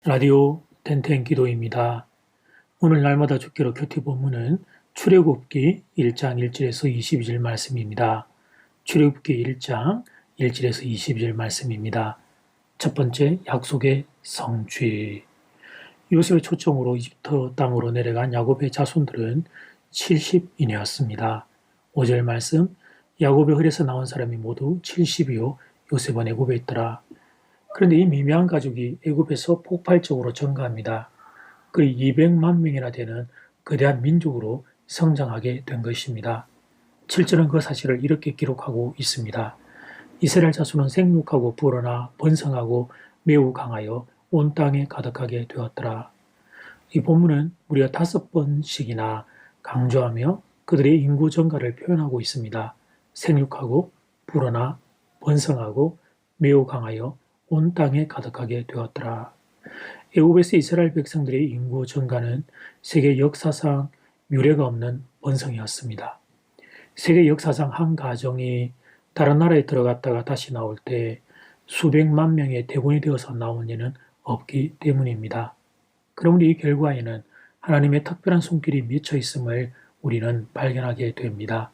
라디오 텐텐 기도입니다. 오늘 날마다 죽기로 큐티 본문은 출애굽기 1장 1절에서 22절 말씀입니다. 출애굽기 1장 1절에서 22절 말씀입니다. 첫 번째, 약속의 성취. 요셉의 초청으로 이집트 땅으로 내려간 야곱의 자손들은 70인이었습니다. 5절 말씀, 야곱의 혈에서 나온 사람이 모두 70이요 요셉은 애굽에 있더라. 그런데 이 미묘한 가족이 애굽에서 폭발적으로 증가합니다. 거의 200만 명이나 되는 거대한 민족으로 성장하게 된 것입니다. 7절은 그 사실을 이렇게 기록하고 있습니다. 이스라엘 자손은 생육하고 불어나 번성하고 매우 강하여 온 땅에 가득하게 되었더라. 이 본문은 무려 5번씩이나 강조하며 그들의 인구 증가를 표현하고 있습니다. 생육하고 불어나 번성하고 매우 강하여 온 땅에 가득하게 되었더라. 애굽에서 이스라엘 백성들의 인구 증가는 세계 역사상 유례가 없는 번성이었습니다. 세계 역사상 한 가정이 다른 나라에 들어갔다가 다시 나올 때 수백만 명의 대군이 되어서 나온 예는 없기 때문입니다. 그러므로 이 결과에는 하나님의 특별한 손길이 미쳐 있음을 우리는 발견하게 됩니다.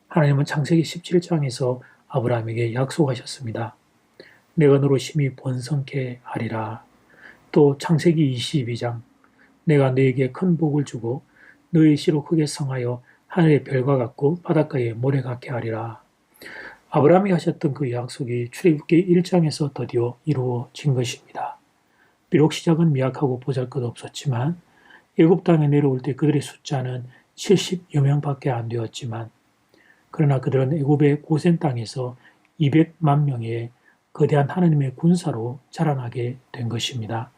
하나님은 창세기 17장에서 아브라함에게 약속하셨습니다. 내가 너로 심히 번성케 하리라. 또 창세기 22장 내가 너에게 큰 복을 주고 너의 씨로 크게 성하여 하늘의 별과 같고 바닷가의 모래 같게 하리라. 아브라함이 하셨던 그 약속이 출애굽기 1장에서 드디어 이루어진 것입니다. 비록 시작은 미약하고 보잘것없었지만 애굽 땅에 내려올 때 그들의 숫자는 70여 명밖에 안 되었지만 그러나 그들은 애굽의 고센 땅에서 200만 명의 거대한 하나님의 군사로 자라나게 된 것입니다.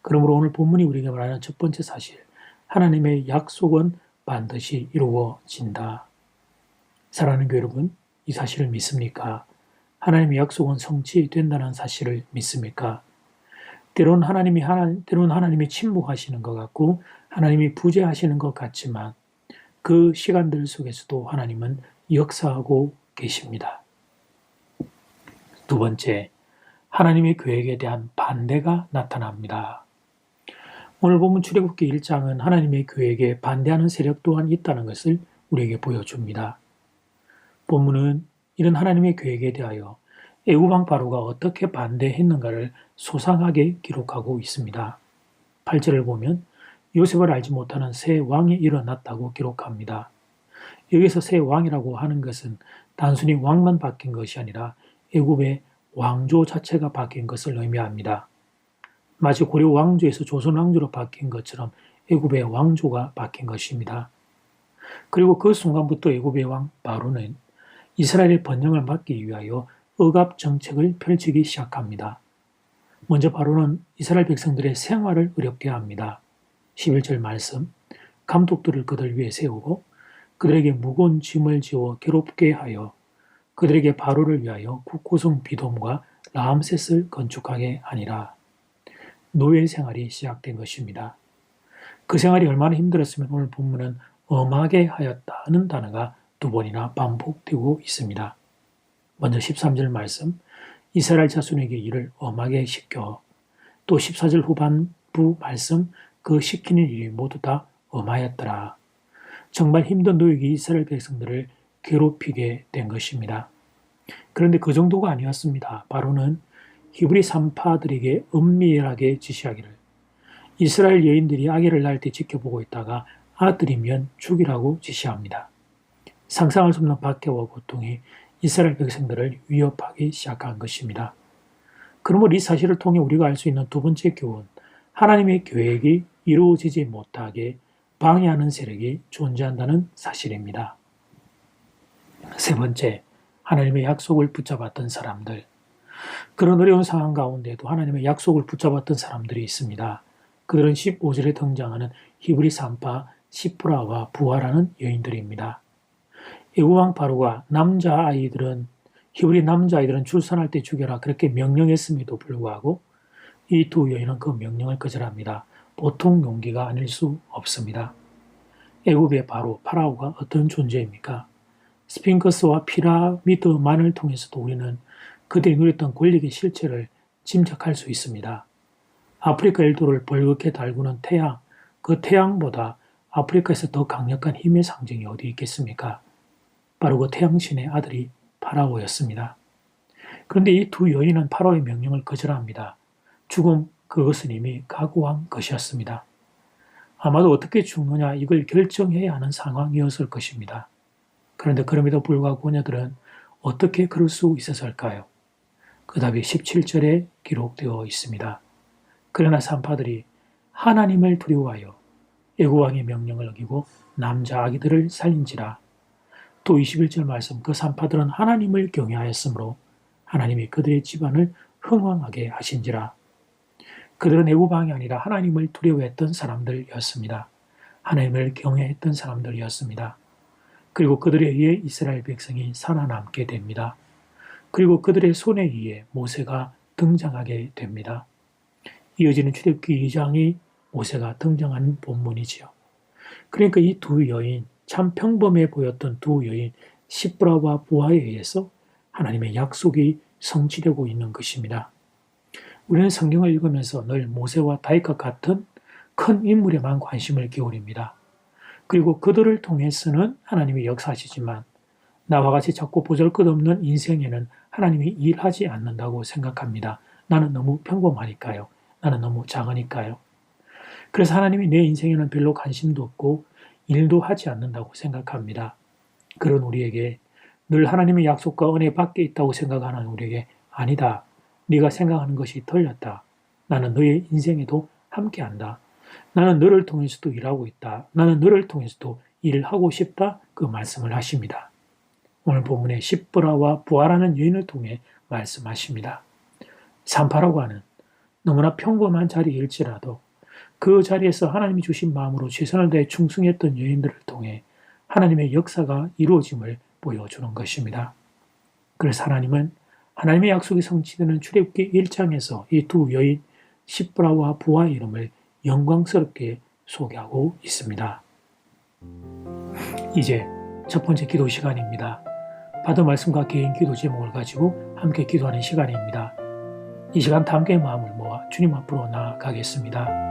그러므로 오늘 본문이 우리에게 말하는 첫 번째 사실, 하나님의 약속은 반드시 이루어진다. 사랑하는 교회 여러분, 이 사실을 믿습니까? 하나님의 약속은 성취된다는 사실을 믿습니까? 때로는 하나님이 침묵하시는 것 같고 하나님이 부재하시는 것 같지만 그 시간들 속에서도 하나님은 역사하고 계십니다. 두 번째, 하나님의 계획에 대한 반대가 나타납니다. 오늘 본문 출애굽기 1장은 하나님의 계획에 반대하는 세력 또한 있다는 것을 우리에게 보여줍니다. 본문은 이런 하나님의 계획에 대하여 애굽 왕 바로가 어떻게 반대했는가를 소상하게 기록하고 있습니다. 8절을 보면 요셉을 알지 못하는 새 왕이 일어났다고 기록합니다. 여기서 새 왕이라고 하는 것은 단순히 왕만 바뀐 것이 아니라 애굽의 왕조 자체가 바뀐 것을 의미합니다. 마치 고려 왕조에서 조선 왕조로 바뀐 것처럼 애굽의 왕조가 바뀐 것입니다. 그리고 그 순간부터 애굽의 왕 바로는 이스라엘의 번영을 막기 위하여 억압 정책을 펼치기 시작합니다. 먼저 바로는 이스라엘 백성들의 생활을 어렵게 합니다. 11절 말씀, 감독들을 그들 위에 세우고 그들에게 무거운 짐을 지워 괴롭게 하여 그들에게 바로를 위하여 국고성 비돔과 라암셋을 건축하게 하니라. 노예 생활이 시작된 것입니다. 그 생활이 얼마나 힘들었으면 오늘 본문은 엄하게 하였다는 단어가 2번이나 반복되고 있습니다. 먼저 13절 말씀, 이스라엘 자손에게 이를 엄하게 시켜. 또 14절 후반부 말씀, 그 시키는 일이 모두 다 엄하였더라. 정말 힘든 노역이 이스라엘 백성들을 괴롭히게 된 것입니다. 그런데 그 정도가 아니었습니다. 바로는 히브리 산파들에게 은밀하게 지시하기를 이스라엘 여인들이 아기를 낳을 때 지켜보고 있다가 아들이면 죽이라고 지시합니다. 상상할 수 없는 박해와 고통이 이스라엘 백성들을 위협하기 시작한 것입니다. 그러므로 이 사실을 통해 우리가 알 수 있는 두 번째 교훈, 하나님의 계획이 이루어지지 못하게 방해하는 세력이 존재한다는 사실입니다. 세 번째, 하나님의 약속을 붙잡았던 사람들. 그런 어려운 상황 가운데도 하나님의 약속을 붙잡았던 사람들이 있습니다. 그들은 15절에 등장하는 히브리 산파 시프라와 부하라는 여인들입니다. 애굽 왕 바로가 히브리 남자아이들은 출산할 때 죽여라 그렇게 명령했음에도 불구하고 이 두 여인은 그 명령을 거절합니다. 보통 용기가 아닐 수 없습니다. 애굽의 파라오가 어떤 존재입니까? 스핑크스와 피라미드만을 통해서도 우리는 그들이 누렸던 권력의 실체를 짐작할 수 있습니다. 아프리카 일도를 벌겋게 달구는 태양, 그 태양보다 아프리카에서 더 강력한 힘의 상징이 어디 있겠습니까? 바로 그 태양신의 아들이 파라오였습니다. 그런데 이 두 여인은 파라오의 명령을 거절합니다. 죽음, 그것은 이미 각오한 것이었습니다. 아마도 어떻게 죽느냐 이걸 결정해야 하는 상황이었을 것입니다. 그런데 그럼에도 불구하고 그녀들은 어떻게 그럴 수 있었을까요? 그 답이 17절에 기록되어 있습니다. 그러나 산파들이 하나님을 두려워하여 애굽왕의 명령을 어기고 남자 아기들을 살린지라. 또 21절 말씀, 그 산파들은 하나님을 경외하였으므로 하나님이 그들의 집안을 흥왕하게 하신지라. 그들은 애굽왕이 아니라 하나님을 두려워했던 사람들이었습니다. 하나님을 경외했던 사람들이었습니다. 그리고 그들에 의해 이스라엘 백성이 살아남게 됩니다. 그리고 그들의 손에 의해 모세가 등장하게 됩니다. 이어지는 출애굽기 2장이 모세가 등장하는 본문이지요. 그러니까 이 두 여인, 참 평범해 보였던 두 여인 시브라와 부하에 의해서 하나님의 약속이 성취되고 있는 것입니다. 우리는 성경을 읽으면서 늘 모세와 다윗과 같은 큰 인물에만 관심을 기울입니다. 그리고 그들을 통해서는 하나님이 역사하시지만 나와 같이 자꾸 보잘것없는 인생에는 하나님이 일하지 않는다고 생각합니다. 나는 너무 평범하니까요. 나는 너무 작으니까요. 그래서 하나님이 내 인생에는 별로 관심도 없고 일도 하지 않는다고 생각합니다. 그런 우리에게 늘 하나님의 약속과 은혜 밖에 있다고 생각하는 우리에게 아니다. 네가 생각하는 것이 틀렸다. 나는 너의 인생에도 함께한다. 나는 너를 통해서도 일하고 있다. 나는 너를 통해서도 일을 하고 싶다. 그 말씀을 하십니다. 오늘 본문의 시브라와 부하라는 여인을 통해 말씀하십니다. 산파라고 하는 너무나 평범한 자리일지라도 그 자리에서 하나님이 주신 마음으로 최선을 다해 충성했던 여인들을 통해 하나님의 역사가 이루어짐을 보여주는 것입니다. 그래서 하나님은 하나님의 약속이 성취되는 출애굽기 1장에서 이 두 여인 시브라와 부하의 이름을 영광스럽게 소개하고 있습니다. 이제 첫 번째 기도 시간입니다. 받은 말씀과 개인 기도 제목을 가지고 함께 기도하는 시간입니다. 이 시간 다 함께 마음을 모아 주님 앞으로 나아가겠습니다.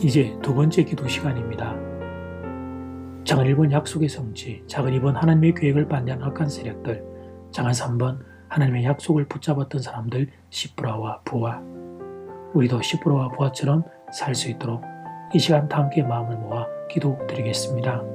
이제 두 번째 기도 시간입니다. 장은 1번 약속의 성취, 작은 2번 하나님의 계획을 반대한 악한 세력들, 장은 3번 하나님의 약속을 붙잡았던 사람들 시브라와 부하. 우리도 시브라와 부하처럼 살 수 있도록 이 시간 다 함께 마음을 모아 기도드리겠습니다.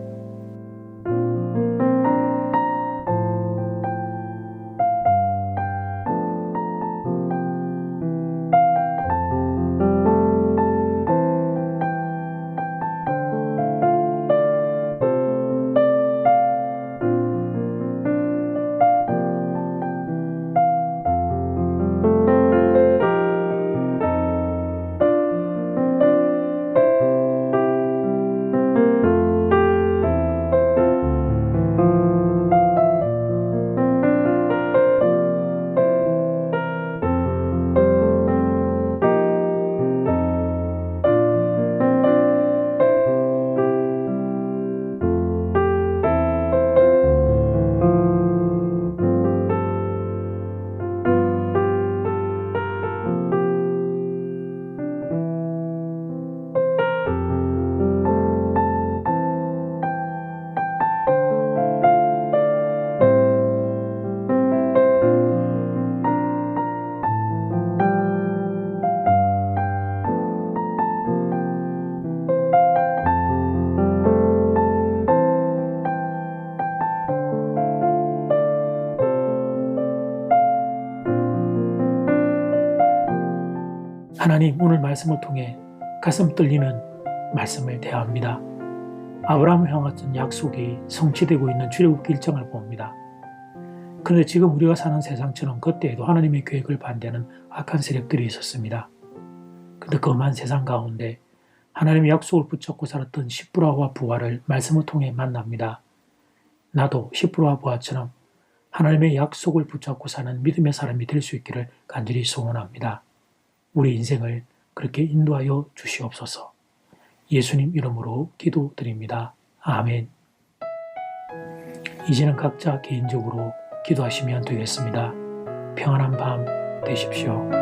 하나님 오늘 말씀을 통해 가슴 떨리는 말씀을 대합니다. 아브라함을 향했던 약속이 성취되고 있는 출애굽기 1장을 봅니다. 그런데 지금 우리가 사는 세상처럼 그때에도 하나님의 계획을 반대하는 악한 세력들이 있었습니다. 그런데 험한 세상 가운데 하나님의 약속을 붙잡고 살았던 시브라와 부하를 말씀을 통해 만납니다. 나도 시브라와 부하처럼 하나님의 약속을 붙잡고 사는 믿음의 사람이 될 수 있기를 간절히 소원합니다. 우리 인생을 그렇게 인도하여 주시옵소서. 예수님 이름으로 기도드립니다. 아멘. 이제는 각자 개인적으로 기도하시면 되겠습니다. 평안한 밤 되십시오.